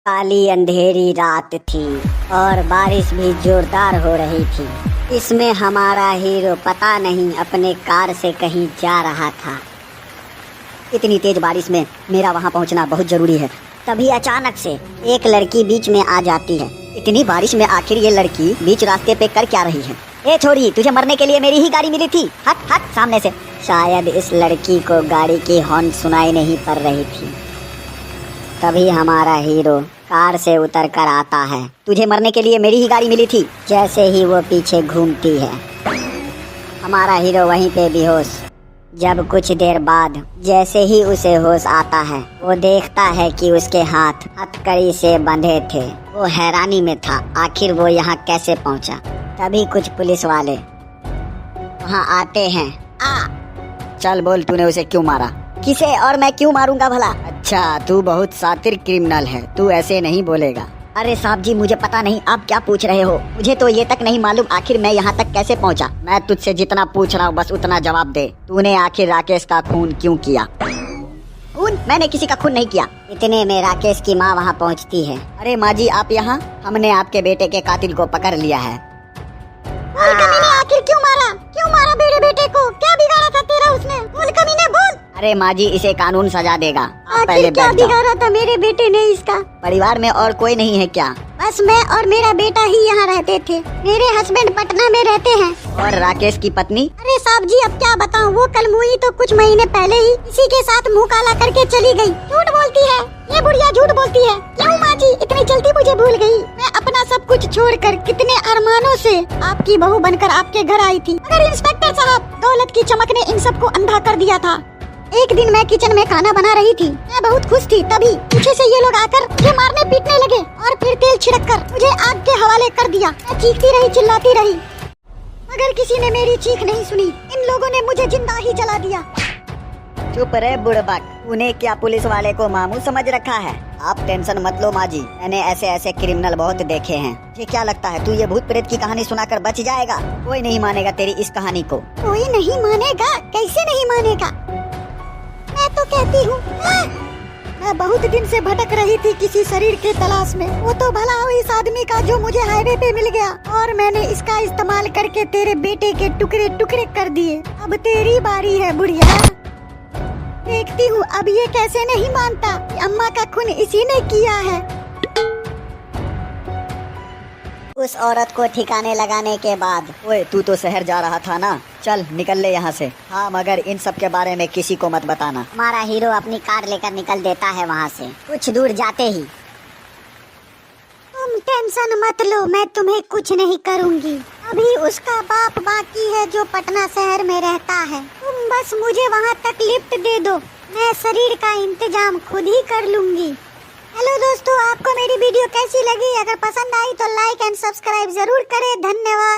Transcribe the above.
काली अंधेरी रात थी और बारिश भी जोरदार हो रही थी। इसमें हमारा हीरो पता नहीं अपने कार से कहीं जा रहा था। इतनी तेज बारिश में मेरा वहां पहुंचना बहुत जरूरी है। तभी अचानक से एक लड़की बीच में आ जाती है। इतनी बारिश में आखिर ये लड़की बीच रास्ते पे कर क्या रही है? ए छोरी, तुझे मरने के लिए मेरी ही गाड़ी मिली थी, हट हट सामने से। शायद इस लड़की को गाड़ी की हॉर्न सुनाई नहीं पड़ रही थी। तभी हमारा हीरो कार से उतर कर आता है। तुझे मरने के लिए मेरी ही गाड़ी मिली थी। जैसे ही वो पीछे घूमती है, हमारा हीरो वहीं पे बेहोश। जब कुछ देर बाद जैसे ही उसे होश आता है, वो देखता है कि उसके हाथ हथकड़ी से बंधे थे। वो हैरानी में था, आखिर वो यहाँ कैसे पहुँचा। तभी कुछ पुलिस वाले वहाँ आते हैं। चल बोल, तूने उसे क्यों मारा? किसे और मैं क्यों मारूंगा भला? अच्छा, तू बहुत शातिर क्रिमिनल है, तू ऐसे नहीं बोलेगा। अरे साहब जी, मुझे पता नहीं आप क्या पूछ रहे हो। मुझे तो ये तक नहीं मालूम आखिर मैं यहाँ तक कैसे पहुँचा। मैं तुझसे जितना पूछ रहा हूँ बस उतना जवाब दे। तूने आखिर राकेश का खून क्यों किया? खून? मैंने किसी का खून नहीं किया। इतने में राकेश की माँ वहाँ पहुँचती है। अरे माँ जी, आप यहाँ? हमने आपके बेटे के कातिल को पकड़ लिया है। आखिर क्यों मारा? क्यों मारा मेरे बेटे को? क्या बिगाड़ा था तेरा उसने? बोल कमीने, बोल। अरे माँ जी, इसे कानून सजा देगा। आखिर क्या बिगाड़ा था मेरे बेटे ने इसका? परिवार में और कोई नहीं है क्या? बस मैं और मेरा बेटा ही यहाँ रहते थे। मेरे हस्बैंड पटना में रहते हैं। और राकेश की पत्नी? अरे साहब जी, अब क्या बताऊँ, वो कल मुई तो कुछ महीने पहले ही इसी के साथ मुँह काला करके चली गई। झूठ बोलती है ये बुढ़िया, झूठ बोलती है। क्यों माँ जी इतनी जल्दी मुझे भूल गई? मैं अपना सब कुछ छोड़कर कितने अरमानों से आपकी बहू बनकर आपके घर आई थी, मगर इंस्पेक्टर साहब, दौलत की चमक ने इन सबको अंधा कर दिया था। एक दिन मैं किचन में खाना बना रही थी, मैं बहुत खुश थी। तभी पीछे से ये लोग आकर मुझे मारने पीटने लगे और फिर तेल छिड़क कर मुझे आग के हवाले कर दिया। मैं चीखती रही, चिल्लाती रही, मगर किसी ने मेरी चीख नहीं सुनी। इन लोगों ने मुझे जिंदा ही जला दिया। चुप रहे बुड़बक, तूने क्या पुलिस वाले को मामू समझ रखा है? आप टेंशन मत लो माँ जी, मैंने ऐसे ऐसे क्रिमिनल बहुत देखे हैं। ये क्या लगता है तू ये भूत प्रेत की कहानी सुनाकर बच जाएगा? कोई नहीं मानेगा तेरी इस कहानी को। कोई नहीं मानेगा? कैसे नहीं मानेगा? मैं तो कहती हूँ, मैं बहुत दिन से भटक रही थी किसी शरीर के तलाश में। वो तो भला हो इस आदमी का जो मुझे हाईवे पे मिल गया, और मैंने इसका इस्तेमाल करके तेरे बेटे के टुकड़े टुकड़े कर दिए। अब तेरी बारी है बुढ़िया। देखती हूँ अब ये कैसे नहीं मानता कि अम्मा का खून इसी ने किया है। उस औरत को ठिकाने लगाने के बाद, ओए तू तो शहर जा रहा था ना, चल निकल ले यहाँ से। हाँ, मगर इन सब के बारे में किसी को मत बताना। हमारा हीरो अपनी कार लेकर निकल देता है वहाँ से। कुछ दूर जाते ही, तुम टेंशन मत लो, मैं तुम्हें कुछ नहीं करूँगी। अभी उसका बाप बाकी है जो पटना शहर में रहता है। तुम बस मुझे वहाँ तक लिफ्ट दे दो, मैं शरीर का इंतजाम खुद ही कर लूँगी। हेलो दोस्तों, आपको मेरी वीडियो कैसी लगी? अगर पसंद आई तो लाइक एंड सब्सक्राइब जरूर करें। धन्यवाद।